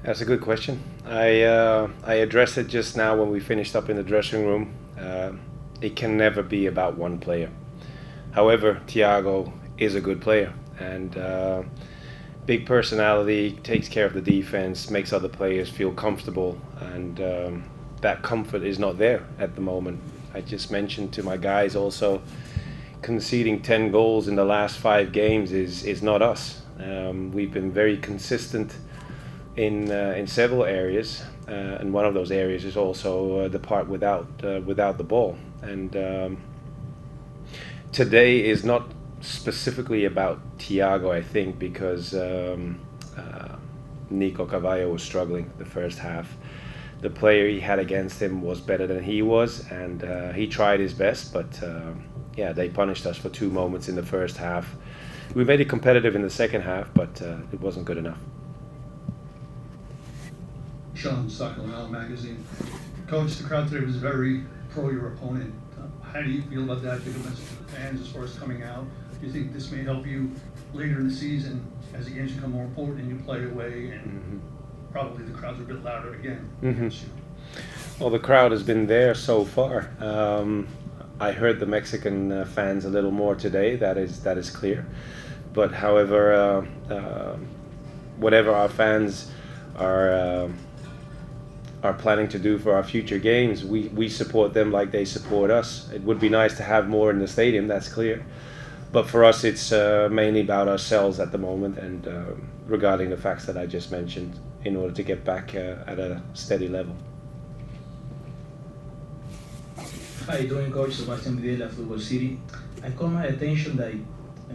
That's a good question. I addressed it just now when we finished up in the dressing room. It can never be about one player. However, Thiago is a good player and big personality, takes care of the defense, makes other players feel comfortable, and that comfort is not there at the moment. I just mentioned to my guys also, conceding 10 goals in the last 5 games is not us. We've been very consistent in several areas, and one of those areas is also the part without the ball. And today is not specifically about Thiago, I think, because Nico Cavallo was struggling the first half. The player he had against him was better than he was, and he tried his best, but yeah, they punished us for 2 moments in the first half. We made it competitive in the second half, but it wasn't good enough. Sean Sacramento magazine. Coach, the crowd today was very pro your opponent. How do you feel about that? Give a message to the fans as far as coming out. Do you think this may help you later in the season as the games become more important and you play away and probably the crowds are a bit louder again against you? Well, the crowd has been there so far. I heard the Mexican fans a little more today. That is clear. But however, whatever our fans are planning to do for our future games, we support them like they support us. It would be nice to have more in the stadium, that's clear. But for us, it's mainly about ourselves at the moment, and regarding the facts that I just mentioned, in order to get back at a steady level. How are you doing, Coach? Sebastian Videla, Football City. I caught my attention that in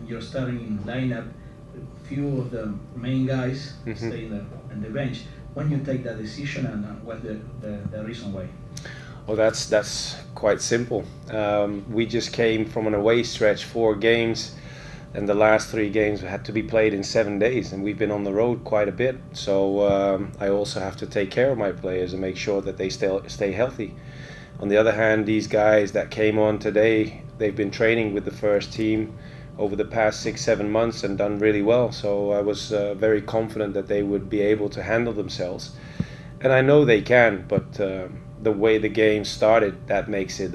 your starting lineup, a few of the main guys stay in the bench. When you take that decision, and what's the reason why? Well, that's quite simple. We just came from an away stretch, 4 games, and the last 3 games had to be played in 7 days, and we've been on the road quite a bit. So I also have to take care of my players and make sure that they stay healthy. On the other hand, these guys that came on today, they've been training with the first team over the past 6-7 months and done really well. So I was very confident that they would be able to handle themselves. And I know they can, but the way the game started, that makes it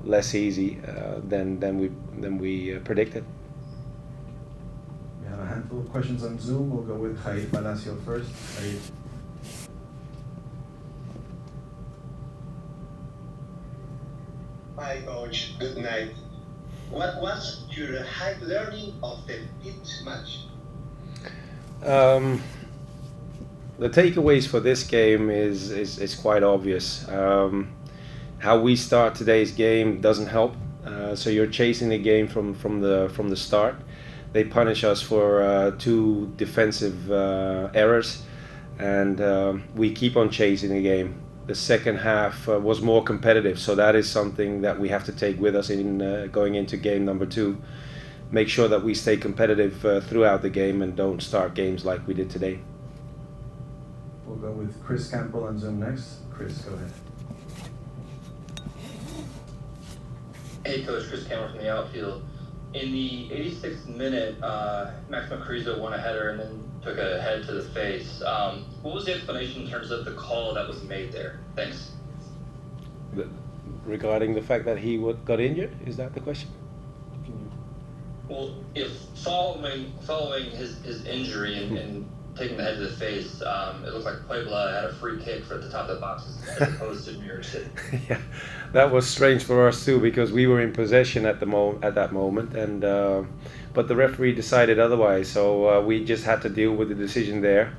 less easy than we predicted. We have a handful of questions on Zoom. We'll go with Head Palacio first. Head. Hi, Coach. Good night. What was your high learning of the pitch match? The takeaways for this game is quite obvious. How we start today's game doesn't help. So you're chasing the game from the start. They punish us for 2 defensive errors, and we keep on chasing the game. The second half was more competitive, so that is something that we have to take with us in going into game number 2. Make sure that we stay competitive throughout the game and don't start games like we did today. We'll go with Chris Campbell on Zoom next. Chris, go ahead. Hey, Coach, Chris Campbell from the outfield. In the 86th minute, Max Macarizo won a header and then took a head to the face. What was the explanation in terms of the call that was made there? Thanks. Regarding the fact that he got injured, is that the question? Well, if following his injury and taking the head to the face, it looked like Puebla had a free kick for the top of the boxes as opposed to New York City. Yeah, that was strange for us too, because we were in possession at that moment, and but the referee decided otherwise. So we just had to deal with the decision there.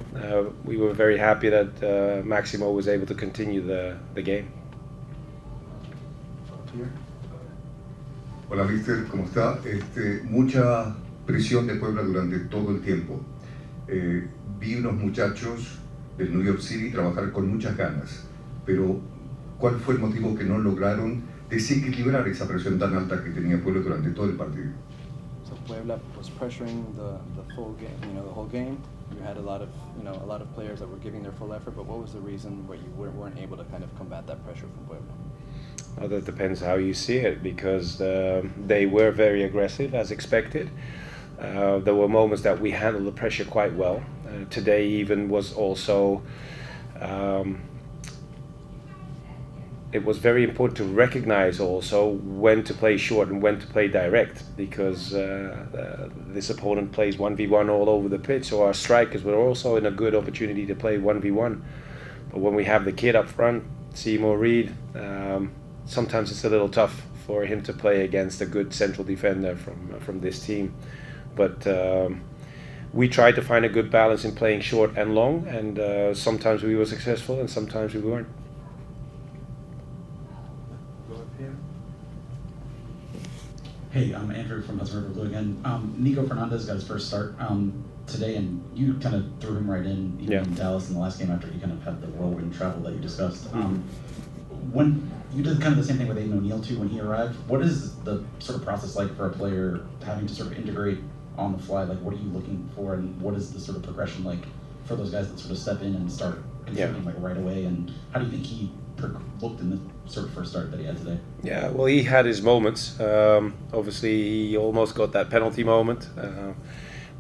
We were very happy that Maximo was able to continue the game. Hola, mister, ¿cómo está? Mucha presión de Puebla durante todo el tiempo. Vi unos muchachos del New York City trabajar con muchas ganas, pero ¿cuál fue el motivo que no lograron desequilibrar esa presión tan alta que tenía Puebla durante todo el partido? So Puebla was pressuring the full game, the whole game. You had a lot of players that were giving their full effort, but what was the reason why you weren't able to kind of combat that pressure from Puebla? Well, that depends how you see it, because they were very aggressive as expected. There were moments that we handled the pressure quite well. Today even was also, it was very important to recognize also when to play short and when to play direct, because this opponent plays 1v1 all over the pitch, so our strikers were also in a good opportunity to play 1v1. But when we have the kid up front, Seymour Reed, sometimes it's a little tough for him to play against a good central defender from this team. But we tried to find a good balance in playing short and long, and sometimes we were successful and sometimes we weren't. Go up here. Hey, I'm Andrew from Hudson River Blue again. Nico Fernandez got his first start today, and you kind of threw him right in, even in Dallas in the last game after he kind of had the whirlwind travel that you discussed. When you did kind of the same thing with Aiden O'Neill too when he arrived, what is the sort of process like for a player having to sort of integrate on the fly? Like, what are you looking for, and what is the sort of progression like for those guys that sort of step in and start contributing like right away? And how do you think he looked in the sort of first start that he had today? Yeah, well, he had his moments. Obviously, he almost got that penalty moment,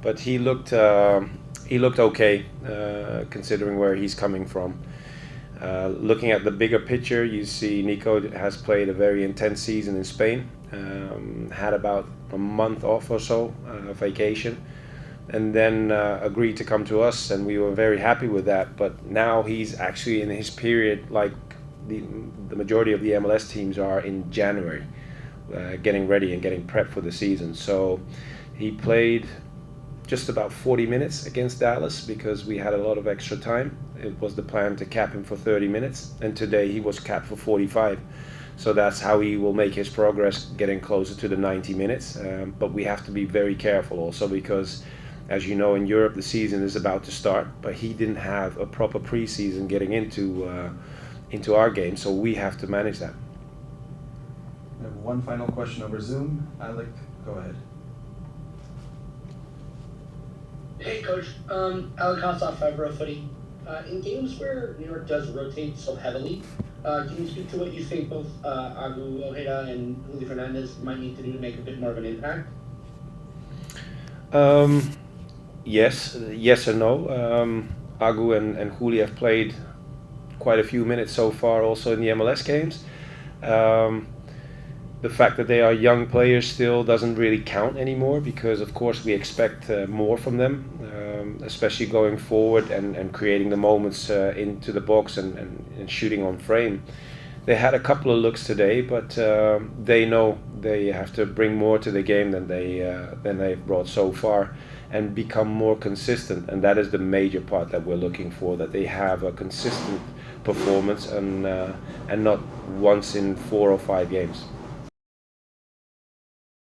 but he looked okay considering where he's coming from. Looking at the bigger picture, you see Nico has played a very intense season in Spain, had about a month off or so, vacation, and then agreed to come to us, and we were very happy with that. But now he's actually in his period, like the majority of the MLS teams are in January, getting ready and getting prepped for the season. So he played just about 40 minutes against Dallas because we had a lot of extra time. It was the plan to cap him for 30 minutes, and today he was capped for 45. So that's how he will make his progress, getting closer to the 90 minutes. But we have to be very careful also because, as you know, in Europe the season is about to start, but he didn't have a proper preseason getting into our game, so we have to manage that. We have one final question over Zoom. Alec, go ahead. Hey, Coach. Alec Kossoff, Fibro Footy. In games where New York does rotate so heavily, can you speak to what you think both Agu Ojeda and Julio Fernandez might need to do to make a bit more of an impact? Yes and no. Agu and Julio have played quite a few minutes so far also in the MLS games. The fact that they are young players still doesn't really count anymore because of course we expect more from them, especially going forward and creating the moments into the box and shooting on frame. They had a couple of looks today, but they know they have to bring more to the game than they've brought so far and become more consistent, and that is the major part that we're looking for, that they have a consistent performance and not once in 4 or 5 games.